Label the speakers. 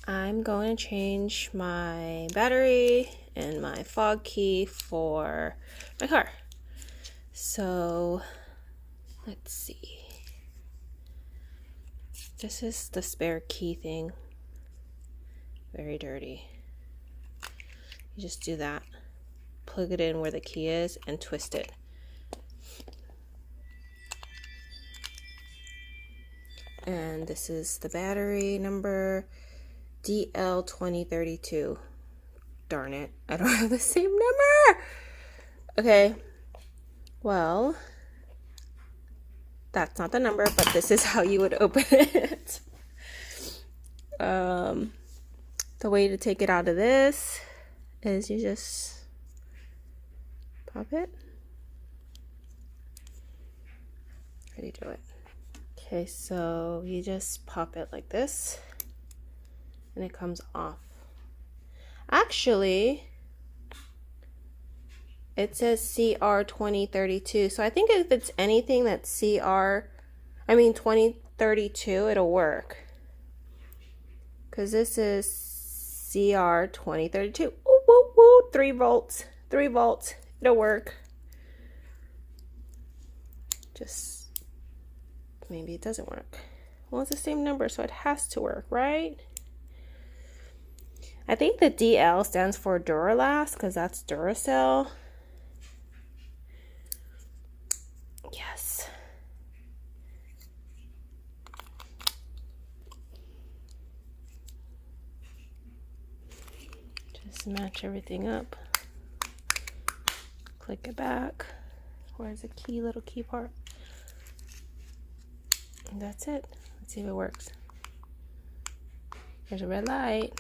Speaker 1: I'm going to change my battery and my fog key for my car. So let's see. This is the spare key thing. Very dirty. You just do that. Plug it in where the key is and twist it. And this is the battery number DL2032. Darn it, I don't have the same number. Okay, well, that's not the number, but this is how you would open it. The way to take it out of this is you just pop it. How do you do it? Okay, so you just pop it like this and it comes off. Actually, it says CR2032, so I think if it's anything that's 2032, it'll work. Because this is CR2032. Woo, woo, woo, 3 volts, 3 volts, it'll work. Just, maybe it doesn't work. Well, it's the same number, so it has to work, right? I think the DL stands for Duralast, because that's Duracell. Yes. Just match everything up. Click it back. Where's the key, little key part? And that's it. Let's see if it works. There's a red light.